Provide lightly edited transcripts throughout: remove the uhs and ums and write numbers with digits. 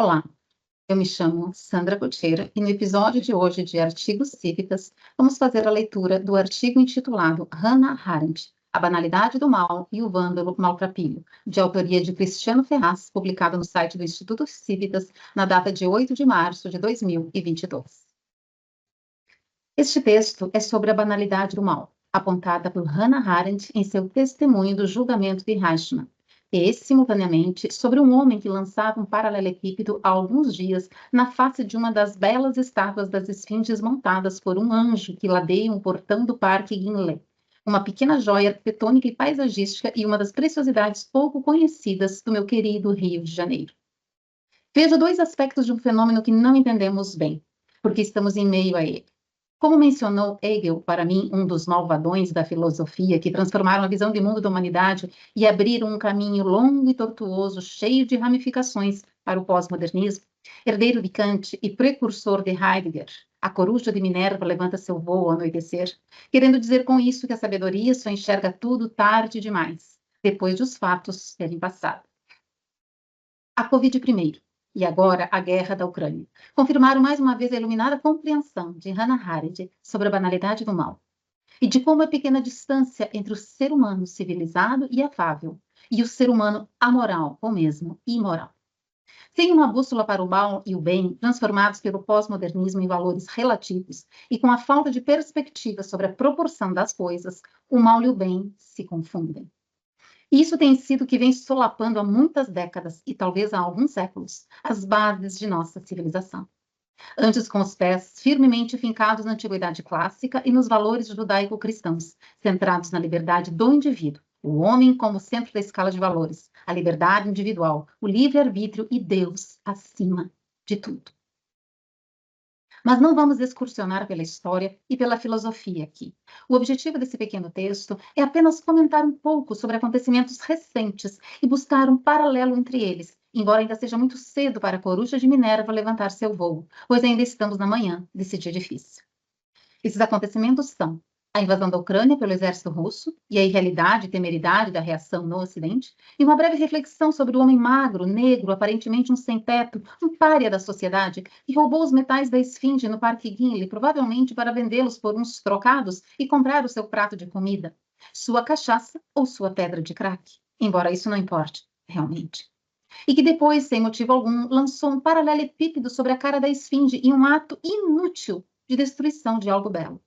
Olá, eu me chamo Sandra Gutierrez e no episódio de hoje de Artigos Cívicas, vamos fazer a leitura do artigo intitulado Hannah Arendt, A Banalidade do Mal e o Vândalo Maltrapilho, de autoria de Cristiano Ferraz, publicado no site do Instituto Cívicas na data de 8 de março de 2022. Este texto é sobre a banalidade do mal, apontada por Hannah Arendt em seu testemunho do julgamento de Eichmann, e, simultaneamente, sobre um homem que lançava um paralelepípedo há alguns dias na face de uma das belas estátuas das esfinges montadas por um anjo que ladeia um portão do Parque Guinle, uma pequena joia arquitetônica e paisagística e uma das preciosidades pouco conhecidas do meu querido Rio de Janeiro. Vejo dois aspectos de um fenômeno que não entendemos bem, porque estamos em meio a ele. Como mencionou Hegel, para mim, um dos malvadões da filosofia que transformaram a visão de mundo da humanidade e abriram um caminho longo e tortuoso, cheio de ramificações para o pós-modernismo, herdeiro de Kant e precursor de Heidegger, a coruja de Minerva levanta seu voo ao anoitecer, querendo dizer com isso que a sabedoria só enxerga tudo tarde demais, depois de os fatos terem passado. A Covid primeiro, e agora a guerra da Ucrânia, confirmaram mais uma vez a iluminada compreensão de Hannah Arendt sobre a banalidade do mal, e de como a pequena distância entre o ser humano civilizado e afável e o ser humano amoral, ou mesmo imoral. Sem uma bússola para o mal e o bem, transformados pelo pós-modernismo em valores relativos, e com a falta de perspectiva sobre a proporção das coisas, o mal e o bem se confundem. Isso tem sido o que vem solapando há muitas décadas, e talvez há alguns séculos, as bases de nossa civilização. Antes com os pés firmemente fincados na antiguidade clássica e nos valores judaico-cristãos, centrados na liberdade do indivíduo, o homem como centro da escala de valores, a liberdade individual, o livre-arbítrio e Deus acima de tudo. Mas não vamos excursionar pela história e pela filosofia aqui. O objetivo desse pequeno texto é apenas comentar um pouco sobre acontecimentos recentes e buscar um paralelo entre eles, embora ainda seja muito cedo para a coruja de Minerva levantar seu voo, pois ainda estamos na manhã desse dia difícil. Esses acontecimentos são a invasão da Ucrânia pelo exército russo e a irrealidade e temeridade da reação no Ocidente, e uma breve reflexão sobre o homem magro, negro, aparentemente um sem-teto, um pária da sociedade, que roubou os metais da esfinge no Parque Guinle, provavelmente para vendê-los por uns trocados e comprar o seu prato de comida, sua cachaça ou sua pedra de crack, embora isso não importe, realmente. E que depois, sem motivo algum, lançou um paralelepípedo sobre a cara da esfinge em um ato inútil de destruição de algo belo.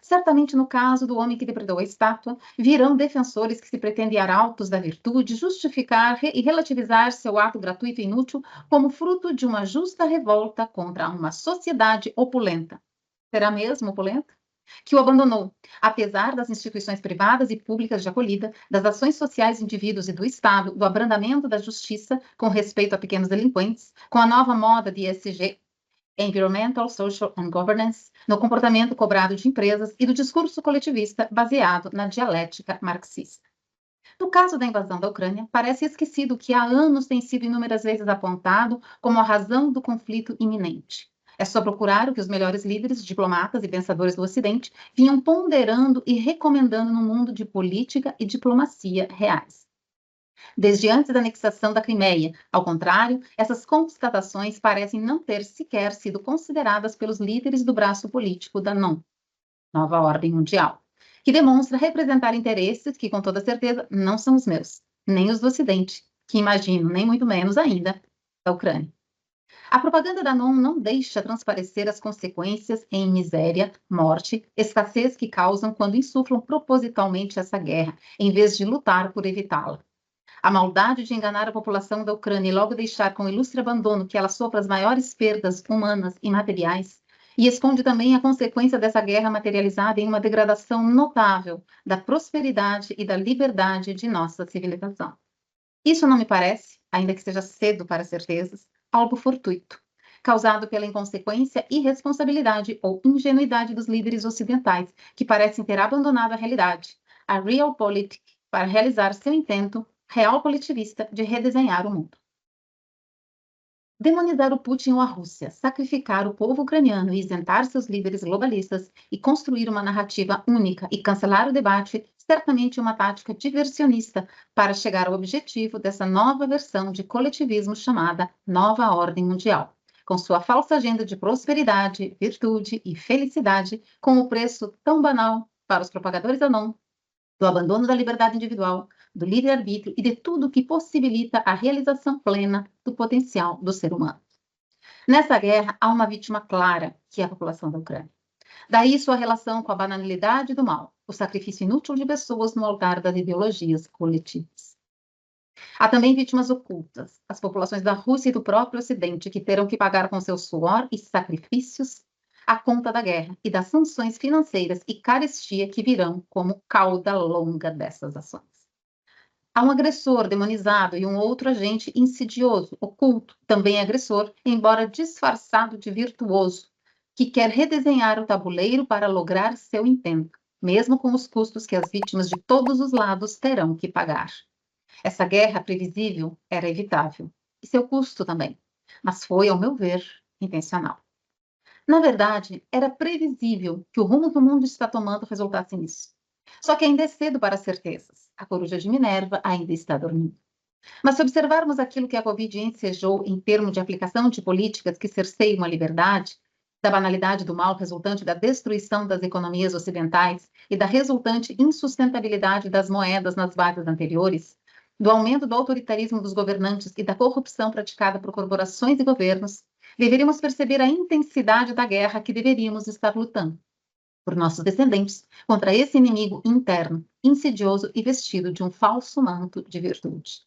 Certamente, no caso do homem que depredou a estátua, virão defensores que se pretendem arautos da virtude justificar e relativizar seu ato gratuito e inútil como fruto de uma justa revolta contra uma sociedade opulenta. Será mesmo opulenta? Que o abandonou, apesar das instituições privadas e públicas de acolhida, das ações sociais de indivíduos e do Estado, do abrandamento da justiça com respeito a pequenos delinquentes, com a nova moda de ESG, Environmental, Social and Governance, no comportamento cobrado de empresas e do discurso coletivista baseado na dialética marxista. No caso da invasão da Ucrânia, parece esquecido que há anos tem sido inúmeras vezes apontado como a razão do conflito iminente. É só procurar o que os melhores líderes, diplomatas e pensadores do Ocidente vinham ponderando e recomendando no mundo de política e diplomacia reais. Desde antes da anexação da Crimeia, ao contrário, essas constatações parecem não ter sequer sido consideradas pelos líderes do braço político da Nova Ordem Mundial, que demonstra representar interesses que, com toda certeza, não são os meus, nem os do Ocidente, que imagino, nem muito menos ainda, da Ucrânia. A propaganda da ONU não deixa transparecer as consequências em miséria, morte, escassez que causam quando insuflam propositalmente essa guerra, em vez de lutar por evitá-la. A maldade de enganar a população da Ucrânia e logo deixar com ilustre abandono que ela sofra as maiores perdas humanas e materiais, e esconde também a consequência dessa guerra materializada em uma degradação notável da prosperidade e da liberdade de nossa civilização. Isso não me parece, ainda que seja cedo para certezas, algo fortuito, causado pela inconsequência, irresponsabilidade ou ingenuidade dos líderes ocidentais, que parecem ter abandonado a realidade, a realpolitik, para realizar seu intento real coletivista de redesenhar o mundo. Demonizar o Putin ou a Rússia, sacrificar o povo ucraniano e isentar seus líderes globalistas e construir uma narrativa única e cancelar o debate certamente uma tática diversionista para chegar ao objetivo dessa nova versão de coletivismo chamada Nova Ordem Mundial, com sua falsa agenda de prosperidade, virtude e felicidade, com o preço tão banal para os propagadores anon do abandono da liberdade individual, do livre-arbítrio e de tudo que possibilita a realização plena do potencial do ser humano. Nessa guerra, há uma vítima clara, que é a população da Ucrânia. Daí sua relação com a banalidade do mal, o sacrifício inútil de pessoas no altar das ideologias coletivas. Há também vítimas ocultas, as populações da Rússia e do próprio Ocidente, que terão que pagar com seu suor e sacrifícios a conta da guerra e das sanções financeiras e carestia que virão como cauda longa dessas ações. Há um agressor demonizado e um outro agente insidioso, oculto, também agressor, embora disfarçado de virtuoso, que quer redesenhar o tabuleiro para lograr seu intento, mesmo com os custos que as vítimas de todos os lados terão que pagar. Essa guerra previsível era evitável, e seu custo também, mas foi, ao meu ver, intencional. Na verdade, era previsível que o rumo que o mundo está tomando resultasse nisso. Só que ainda é cedo para certezas. A coruja de Minerva ainda está dormindo. Mas se observarmos aquilo que a Covid ensejou em termos de aplicação de políticas que cerceiam a liberdade, da banalidade do mal resultante da destruição das economias ocidentais e da resultante insustentabilidade das moedas nas bases anteriores, do aumento do autoritarismo dos governantes e da corrupção praticada por corporações e governos, deveríamos perceber a intensidade da guerra que deveríamos estar lutando por nossos descendentes contra esse inimigo interno, insidioso e vestido de um falso manto de virtude.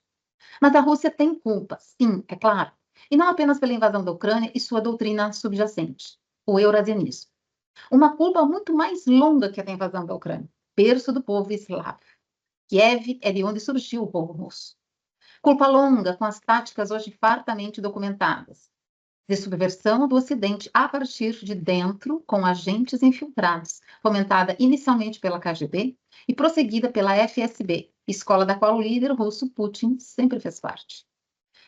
Mas a Rússia tem culpa, sim, é claro, e não apenas pela invasão da Ucrânia e sua doutrina subjacente, o eurasianismo. Uma culpa muito mais longa que a da invasão da Ucrânia, berço do povo eslavo. Kiev é de onde surgiu o povo russo. Culpa longa com as táticas hoje fartamente documentadas, de subversão do Ocidente a partir de dentro, com agentes infiltrados, fomentada inicialmente pela KGB e prosseguida pela FSB, escola da qual o líder russo Putin sempre fez parte.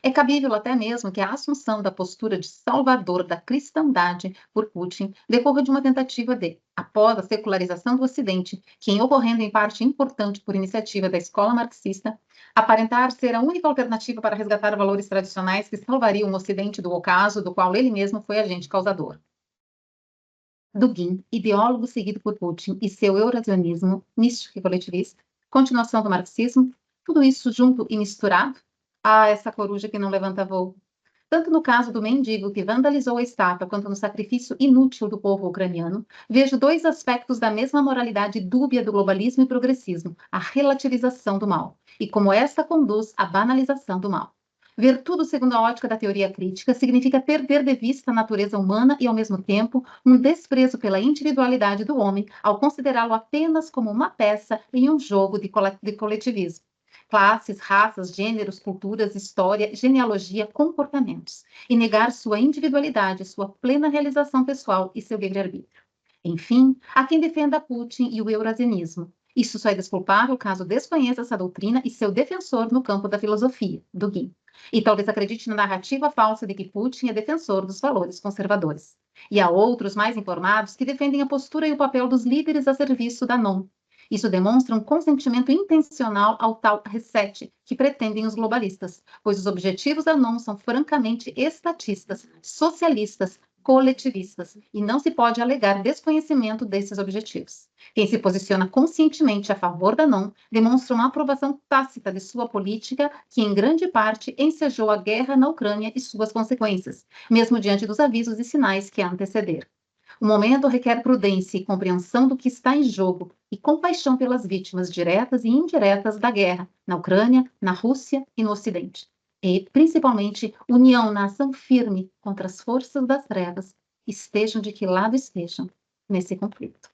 É cabível até mesmo que a assunção da postura de salvador da cristandade por Putin decorra de uma tentativa de, após a secularização do Ocidente, que em ocorrendo em parte importante por iniciativa da escola marxista, aparentar ser a única alternativa para resgatar valores tradicionais que salvariam o Ocidente do ocaso do qual ele mesmo foi agente causador. Dugin, ideólogo seguido por Putin e seu eurasianismo místico e coletivista, continuação do marxismo, tudo isso junto e misturado, essa coruja que não levanta voo. Tanto no caso do mendigo que vandalizou a estátua, quanto no sacrifício inútil do povo ucraniano, vejo dois aspectos da mesma moralidade dúbia do globalismo e progressismo, a relativização do mal, e como esta conduz à banalização do mal. Ver tudo segundo a ótica da teoria crítica significa perder de vista a natureza humana e, ao mesmo tempo, um desprezo pela individualidade do homem ao considerá-lo apenas como uma peça em um jogo de coletivismo. Classes, raças, gêneros, culturas, história, genealogia, comportamentos, e negar sua individualidade, sua plena realização pessoal e seu livre-arbítrio. Enfim, há quem defenda Putin e o eurasianismo. Isso só é desculpável caso desconheça essa doutrina e seu defensor no campo da filosofia, Dugin. E talvez acredite na narrativa falsa de que Putin é defensor dos valores conservadores. E há outros mais informados que defendem a postura e o papel dos líderes a serviço da NOM. Isso demonstra um consentimento intencional ao tal reset que pretendem os globalistas, pois os objetivos da NOM são francamente estatistas, socialistas, coletivistas, e não se pode alegar desconhecimento desses objetivos. Quem se posiciona conscientemente a favor da NOM demonstra uma aprovação tácita de sua política, que em grande parte ensejou a guerra na Ucrânia e suas consequências, mesmo diante dos avisos e sinais que a antecederam. O momento requer prudência e compreensão do que está em jogo e compaixão pelas vítimas diretas e indiretas da guerra na Ucrânia, na Rússia e no Ocidente. E, principalmente, união na ação firme contra as forças das trevas, estejam de que lado estejam nesse conflito.